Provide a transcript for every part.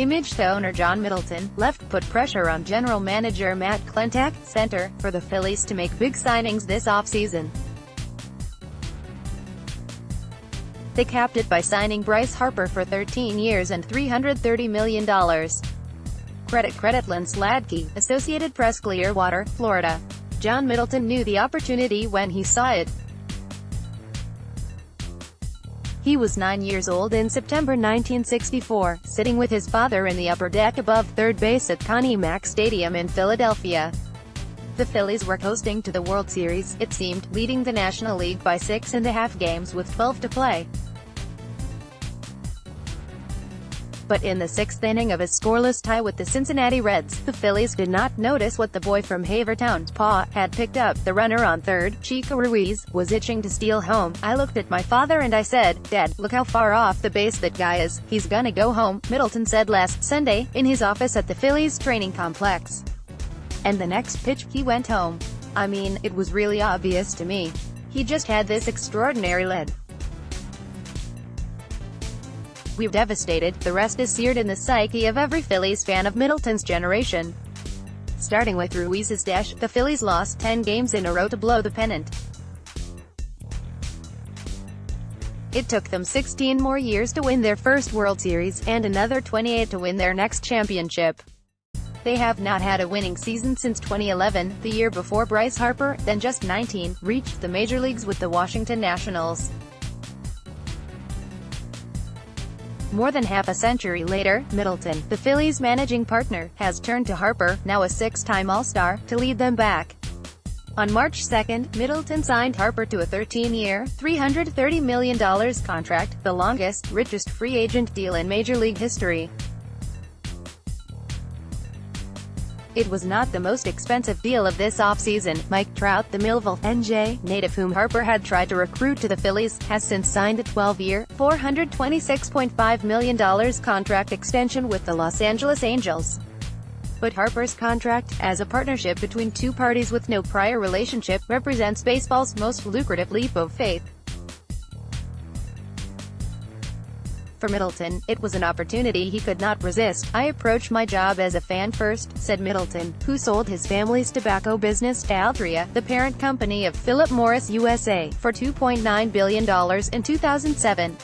ImageThe owner John Middleton, left put pressure on General Manager Matt Klentak, center, for the Phillies to make big signings this offseason. They capped it by signing Bryce Harper for 13 years and $330 million. CreditCreditLynne Sladky, Associated Press, Clearwater, Florida. John Middleton knew the opportunity when he saw it. He was 9 years old in September 1964, sitting with his father in the upper deck above third base at Connie Mack Stadium in Philadelphia. The Phillies were coasting to the World Series, it seemed, leading the National League by 6.5 games with 12 to play. But in the sixth inning of a scoreless tie with the Cincinnati Reds, the Phillies did not notice what the boy from Havertown's paw had picked up. The runner on third, Chico Ruiz, was itching to steal home. I looked at my father and I said, "Dad, look how far off the base that guy is. He's gonna go home," Middleton said last Sunday, in his office at the Phillies training complex. And the next pitch, he went home. I mean, it was really obvious to me. He just had this extraordinary lead. We were devastated. The rest is seared in the psyche of every Phillies fan of Middleton's generation. Starting with Ruiz's dash, the Phillies lost 10 games in a row to blow the pennant. It took them 16 more years to win their first World Series, and another 28 to win their next championship. They have not had a winning season since 2011, the year before Bryce Harper, then just 19, reached the major leagues with the Washington Nationals. More than half a century later, Middleton, the Phillies' managing partner, has turned to Harper, now a six-time All-Star, to lead them back. On March 2, Middleton signed Harper to a 13-year, $330 million contract, the longest, richest free agent deal in Major League history. It was not the most expensive deal of this offseason. Mike Trout, the Millville, NJ, native whom Harper had tried to recruit to the Phillies, has since signed a 12-year, $426.5 million contract extension with the Los Angeles Angels. But Harper's contract, as a partnership between two parties with no prior relationship, represents baseball's most lucrative leap of faith. For Middleton, it was an opportunity he could not resist. "I approached my job as a fan first," said Middleton, who sold his family's tobacco business to Altria, the parent company of Philip Morris USA, for $2.9 billion in 2007.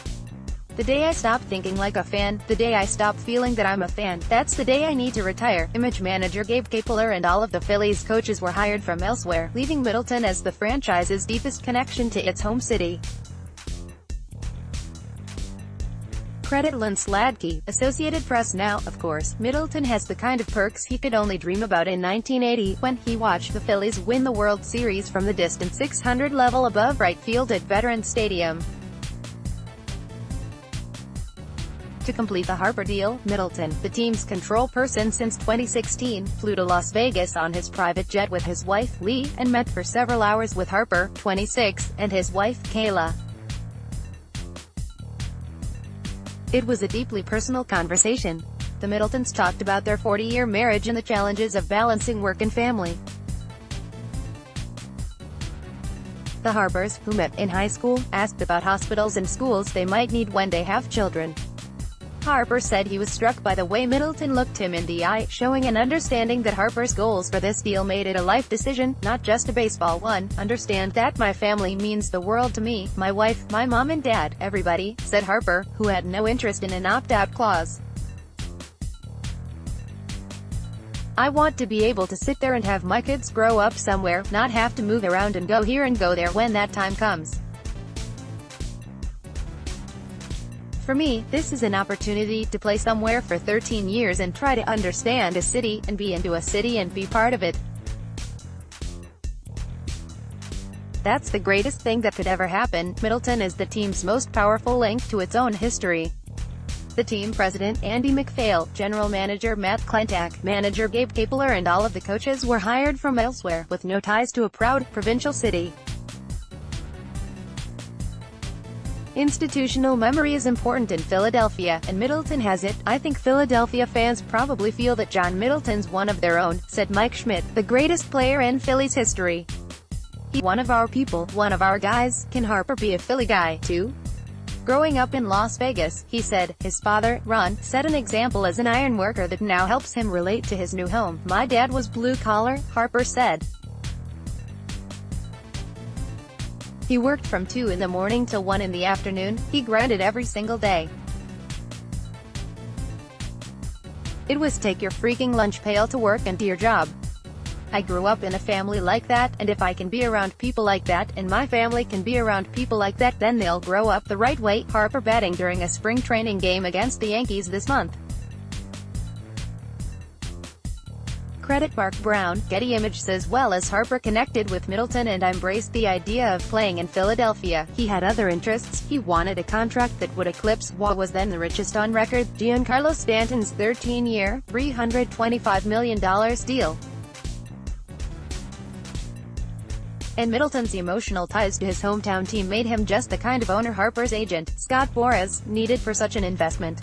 "The day I stopped thinking like a fan, the day I stopped feeling that I'm a fan, that's the day I need to retire." Image manager Gabe Kapler and all of the Phillies coaches were hired from elsewhere, leaving Middleton as the franchise's deepest connection to its home city. CreditCreditLynne Sladky, Associated Press. Now, of course, Middleton has the kind of perks he could only dream about in 1980, when he watched the Phillies win the World Series from the distant 600 level above right field at Veterans Stadium. To complete the Harper deal, Middleton, the team's control person since 2016, flew to Las Vegas on his private jet with his wife, Lee, and met for several hours with Harper, 26, and his wife, Kayla. It was a deeply personal conversation. The Middletons talked about their 40-year marriage and the challenges of balancing work and family. The Harpers, who met in high school, asked about hospitals and schools they might need when they have children. Harper said he was struck by the way Middleton looked him in the eye, showing an understanding that Harper's goals for this deal made it a life decision, not just a baseball one. "Understand that my family means the world to me, my wife, my mom and dad, everybody," said Harper, who had no interest in an opt-out clause. "I want to be able to sit there and have my kids grow up somewhere, not have to move around and go here and go there when that time comes. For me, this is an opportunity to play somewhere for 13 years and try to understand a city, and be into a city and be part of it. That's the greatest thing that could ever happen." Middleton is the team's most powerful link to its own history. The team president, Andy MacPhail, general manager Matt Klentak, manager Gabe Kapler and all of the coaches were hired from elsewhere, with no ties to a proud, provincial city. Institutional memory is important in Philadelphia, and Middleton has it. "I think Philadelphia fans probably feel that John Middleton's one of their own," said Mike Schmidt, the greatest player in Phillies history. "He's one of our people, one of our guys." Can Harper be a Philly guy, too? Growing up in Las Vegas, he said, his father, Ron, set an example as an iron worker that now helps him relate to his new home. My dad was blue-collar, Harper said. He worked from 2 in the morning till 1 in the afternoon. He grinded every single day. It was take your freaking lunch pail to work and do your job. I grew up in a family like that, and if I can be around people like that, and my family can be around people like that, then they'll grow up the right way. Harper batting during a spring training game against the Yankees this month. Credit Mark Brown, Getty Images. As well as Harper connected with Middleton and embraced the idea of playing in Philadelphia, he had other interests. He wanted a contract that would eclipse what was then the richest on record, Giancarlo Stanton's 13-year, $325 million deal. And Middleton's emotional ties to his hometown team made him just the kind of owner Harper's agent, Scott Boras, needed for such an investment.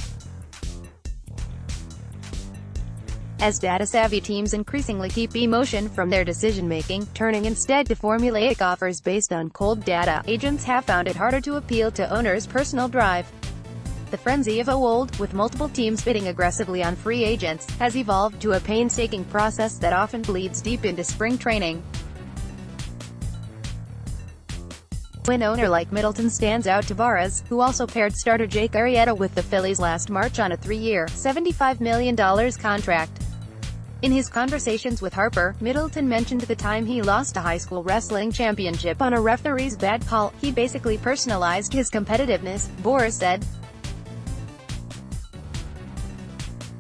As data-savvy teams increasingly keep emotion from their decision-making, turning instead to formulaic offers based on cold data, agents have found it harder to appeal to owners' personal drive. The frenzy of old, with multiple teams bidding aggressively on free agents, has evolved to a painstaking process that often bleeds deep into spring training. When owner like Middleton stands out to Boras, who also paired starter Jake Arrieta with the Phillies last March on a 3-year, $75 million contract. In his conversations with Harper, Middleton mentioned the time he lost a high school wrestling championship on a referee's bad call. He basically personalized his competitiveness, Boras said.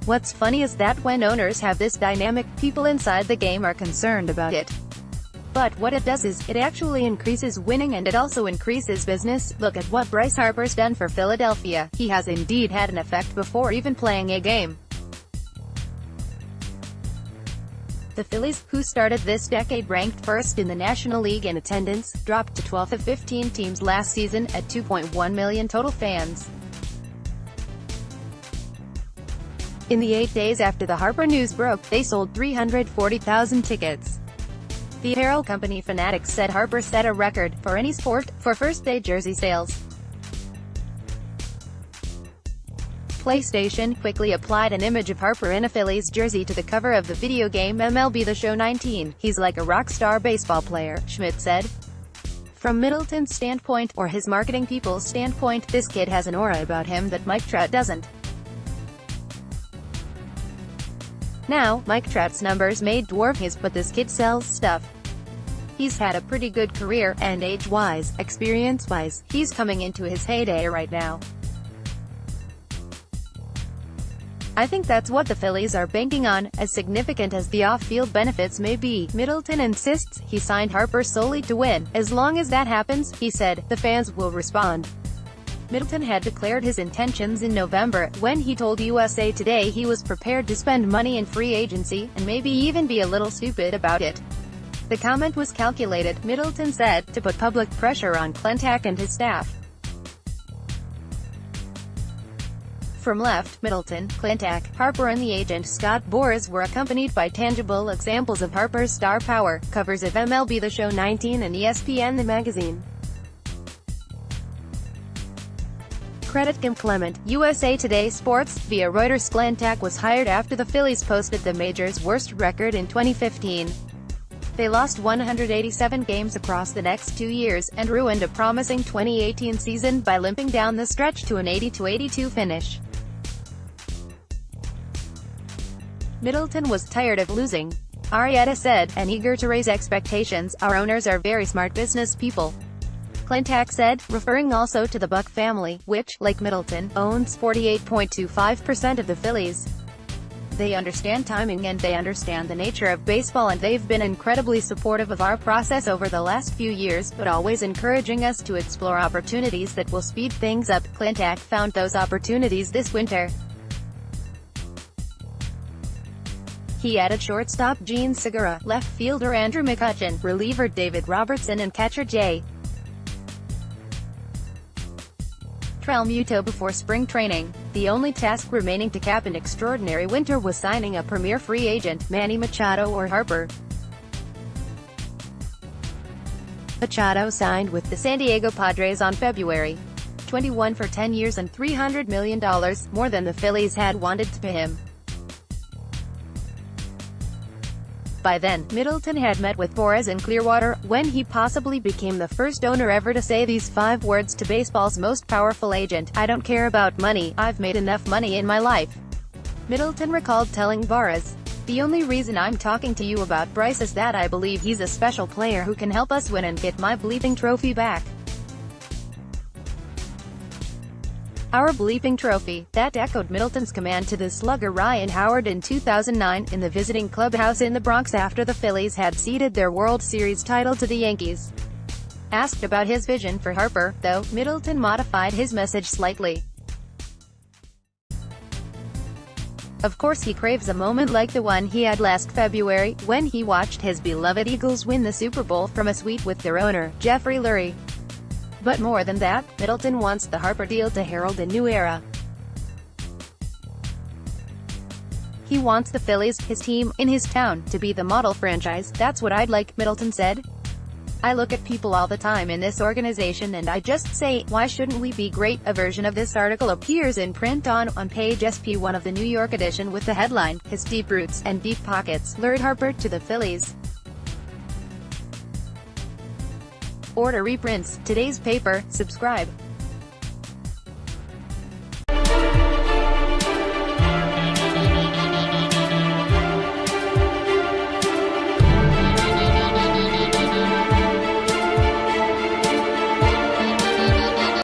What's funny is that when owners have this dynamic, people inside the game are concerned about it. But what it does is, it actually increases winning and it also increases business. Look at what Bryce Harper's done for Philadelphia. He has indeed had an effect before even playing a game. The Phillies, who started this decade ranked first in the National League in attendance, dropped to 12th of 15 teams last season, at 2.1 million total fans. In the 8 days after the Harper news broke, they sold 340,000 tickets. The apparel company Fanatics said Harper set a record, for any sport, for first-day jersey sales. PlayStation quickly applied an image of Harper in a Phillies jersey to the cover of the video game MLB The Show 19. He's like a rock star baseball player, Schmidt said. From Middleton's standpoint, or his marketing people's standpoint, this kid has an aura about him that Mike Trout doesn't. Now, Mike Trout's numbers may dwarf his, but this kid sells stuff. He's had a pretty good career, and age-wise, experience-wise, he's coming into his heyday right now. I think that's what the Phillies are banking on, as significant as the off-field benefits may be. Middleton insists he signed Harper solely to win. As long as that happens, he said, the fans will respond. Middleton had declared his intentions in November, when he told USA Today he was prepared to spend money in free agency, and maybe even be a little stupid about it. The comment was calculated, Middleton said, to put public pressure on Klentak and his staff. From left, Middleton, Klentak, Harper and the agent Scott Boras were accompanied by tangible examples of Harper's star power, covers of MLB The Show 19 and ESPN The Magazine. Credit Kim Clement, USA Today Sports, via Reuters. Klentak was hired after the Phillies posted the major's worst record in 2015. They lost 187 games across the next 2 years, and ruined a promising 2018 season by limping down the stretch to an 80-82 finish. Middleton was tired of losing. Arrieta said, and eager to raise expectations. Our owners are very smart business people. Klentak said, referring also to the Buck family, which, like Middleton, owns 48.25% of the Phillies. They understand timing and they understand the nature of baseball, and they've been incredibly supportive of our process over the last few years, but always encouraging us to explore opportunities that will speed things up. Klentak found those opportunities this winter. He added shortstop Gene Segura, left fielder Andrew McCutchen, reliever David Robertson and catcher J. Realmuto before spring training. The only task remaining to cap an extraordinary winter was signing a premier free agent, Manny Machado or Harper. Machado signed with the San Diego Padres on February 21 for 10 years and $300 million, more than the Phillies had wanted to pay him. By then, Middleton had met with Boras in Clearwater, when he possibly became the first owner ever to say these 5 words to baseball's most powerful agent: "I don't care about money, I've made enough money in my life." Middleton recalled telling Boras, "The only reason I'm talking to you about Bryce is that I believe he's a special player who can help us win and get my bleeping trophy back. Our bleeping trophy." That echoed Middleton's command to the slugger Ryan Howard in 2009, in the visiting clubhouse in the Bronx after the Phillies had ceded their World Series title to the Yankees. Asked about his vision for Harper, though, Middleton modified his message slightly. Of course he craves a moment like the one he had last February, when he watched his beloved Eagles win the Super Bowl from a suite with their owner, Jeffrey Lurie. But more than that, Middleton wants the Harper deal to herald a new era. He wants the Phillies, his team, in his town, to be the model franchise. "That's what I'd like," Middleton said. "I look at people all the time in this organization and I just say, why shouldn't we be great?" A version of this article appears in print on page SP1 of the New York edition with the headline, "His deep roots and deep pockets lured Harper to the Phillies." Order reprints today's paper. Subscribe.